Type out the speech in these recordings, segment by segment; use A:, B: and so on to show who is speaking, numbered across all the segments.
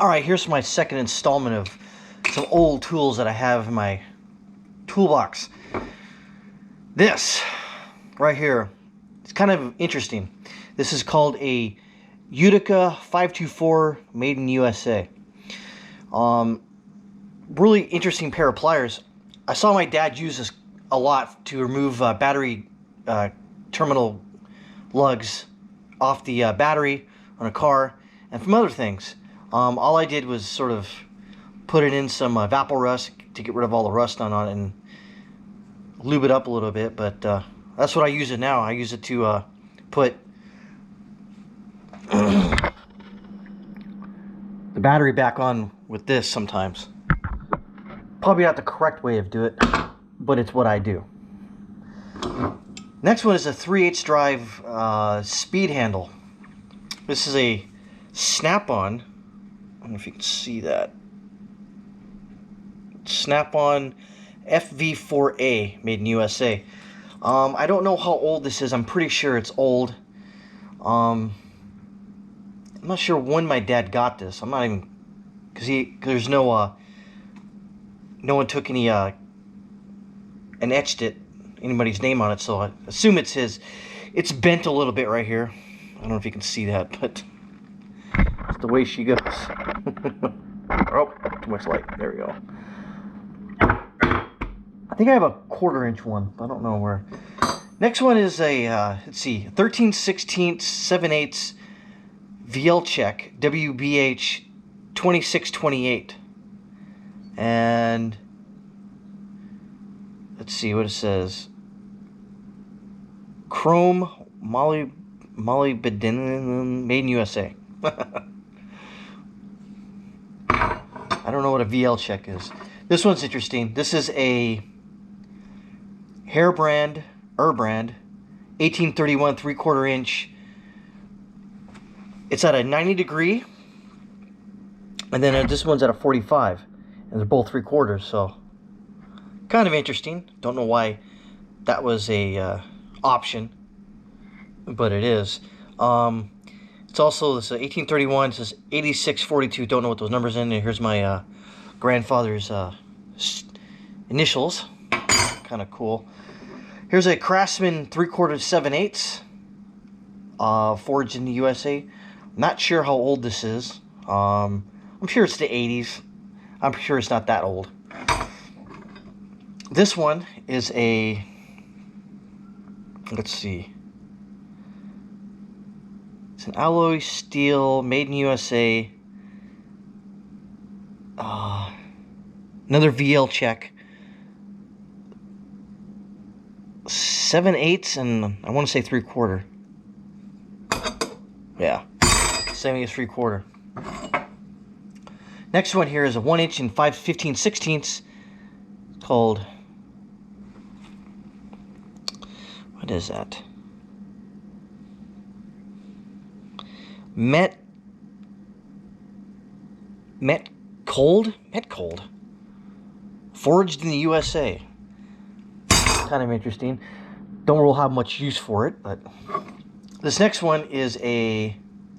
A: Alright, here's my second installment of some old tools that I have in my toolbox. This right here, it's kind of interesting. This is called a Utica 524 made in USA. Really interesting pair of pliers. I saw my dad use this a lot to remove battery terminal lugs off the battery on a car and from other things. All I did was sort of put it in some Vapor Rust to get rid of all the rust on it and lube it up a little bit, but that's what I use it now. I use it to put the battery back on with this sometimes. Probably not the correct way of doing it, but it's what I do. Next one is a 3/8 drive speed handle. This is a snap-on. I don't know if you can see that. Snap-on FV4A made in USA. I don't know how old this is. I'm pretty sure it's old. I'm not sure when my dad got this. I'm not even, cause there's no one took any and etched it, anybody's name on it, so I assume it's his. It's bent a little bit right here. I don't know if you can see that, but it's the way she goes. Oh, too much light. There we go. I think I have a 1/4 inch one, but I don't know where. Next one is a, let's see, 13/16 7/8 VL check WBH 2628. And let's see what it says. Chrome molybdenum made in USA. I don't know what a VL check is. This one's interesting. This is a Urbrand 1831 3/4 inch. It's at a 90 degree, and then this one's at a 45, and they're both 3/4, so kind of interesting. Don't know why that was a option, but it is. It's also this 1831. It says 8642. Don't know what those numbers in. And here's my grandfather's initials. Kind of cool. Here's a Craftsman 3/4 7/8 forged in the USA. Not sure how old this is. I'm sure it's the 80s. I'm sure it's not that old. This one is a, let's see, it's an alloy steel made in USA. Another VL check. 7/8 and I want to say 3/4. Yeah, 7/8 3/4. Next one here is a 1 inch and 5/15/16 called, what is that? Met cold, forged in the USA. Kind of interesting. Don't really have much use for it, but this next one is a,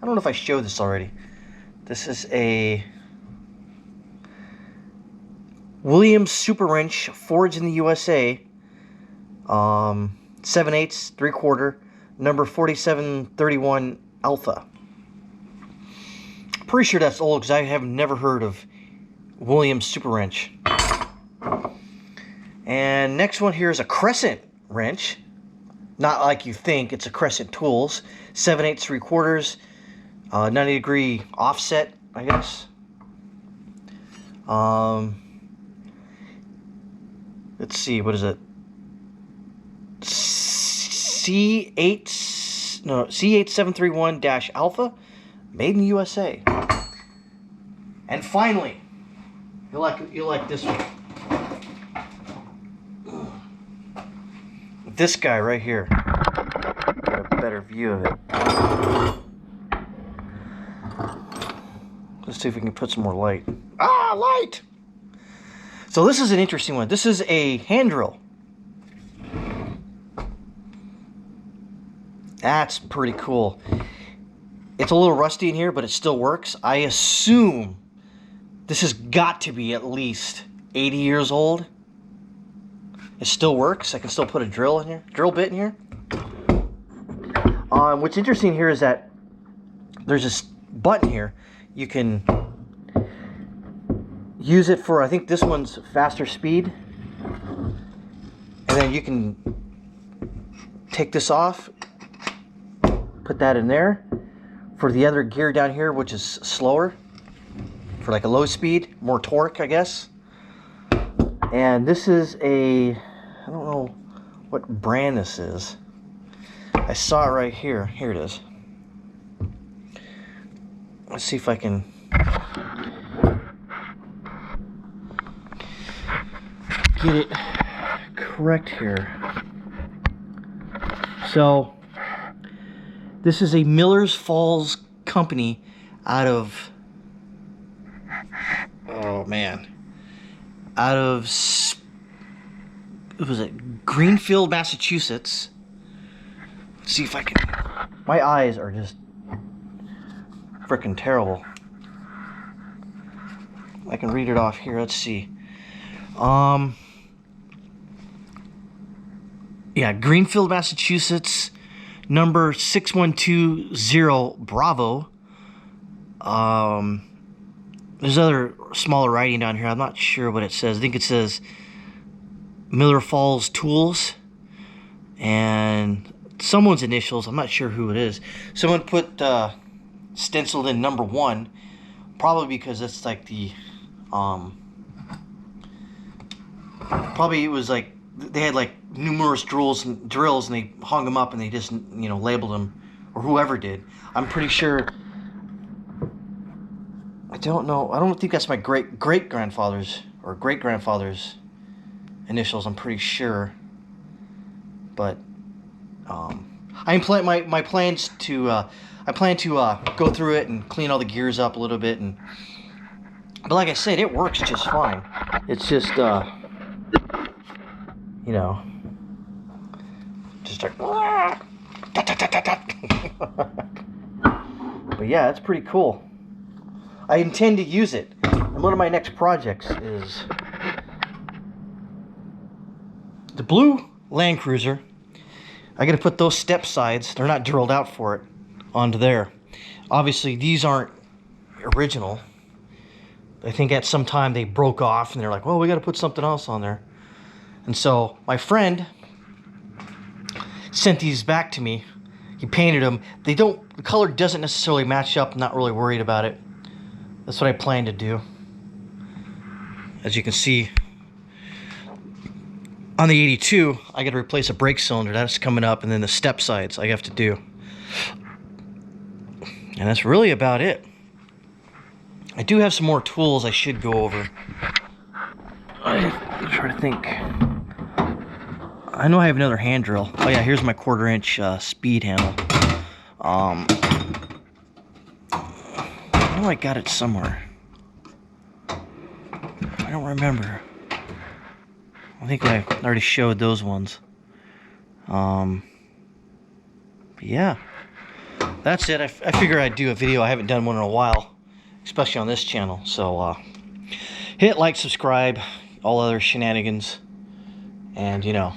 A: I don't know if I showed this already. This is a Williams Super Wrench forged in the USA. 7/8 3/4, number 4731 Alpha. Pretty sure that's old because I have never heard of Williams Super Wrench. And next one here is a Crescent Wrench. Not like you think, it's a Crescent Tools. 7/8 3/4, 90 degree offset, I guess. Let's see, what is it? C8731-Alpha, made in the USA. And finally, you'll like this one. This guy right here. Get a better view of it. Let's see if we can put some more light. Ah, light! So this is an interesting one. This is a hand drill. That's pretty cool. It's a little rusty in here, but it still works. I assume This has got to be at least 80 years old. It still works. I can still put a drill in here, drill bit in here. What's interesting here is that there's this button here. You can use it for, I think this one's faster speed. And then you can take this off, put that in there. For the other gear down here, which is slower, for like a low speed, more torque, I guess. And this is a, I don't know what brand this is. I saw it right here. Here it is. Let's see if I can get it correct here. So this is a Miller's Falls company out of, oh man, out of, what was it, Greenfield, Massachusetts. Let's see if I can, my eyes are just freaking terrible. I can read it off here, let's see. Yeah, Greenfield, Massachusetts, number 6120 Bravo. There's other smaller writing down here. I'm not sure what it says. I think it says Miller Falls Tools and someone's initials. I'm not sure who it is. Someone put stenciled in number 1, probably because that's like the probably it was like they had like numerous drills and they hung them up and they just, you know, labeled them, or whoever did. I'm pretty sure. I don't know. I don't think that's my great grandfather's or great grandfather's initials. I'm pretty sure. But I plan my plans to I plan to go through it and clean all the gears up a little bit, and but like I said, it works just fine. It's just you know, just like but yeah, it's pretty cool. I intend to use it, and one of my next projects is the blue Land Cruiser. I gotta put those step sides, they're not drilled out for it, onto there. Obviously these aren't original. I think at some time they broke off and they're like, well, we gotta put something else on there. And so my friend sent these back to me. He painted them. The color doesn't necessarily match up. I'm not really worried about it. That's what I plan to do. As you can see, on the 82, I got to replace a brake cylinder. That's coming up, and then the step sides I have to do. And that's really about it. I do have some more tools I should go over. I'm trying to think. I know I have another hand drill. Oh yeah, here's my 1/4 inch speed handle. I know I got it somewhere. I don't remember. I think I already showed those ones. But yeah, that's it. I figure I'd do a video. I haven't done one in a while, especially on this channel. So hit like, subscribe, all other shenanigans, and you know.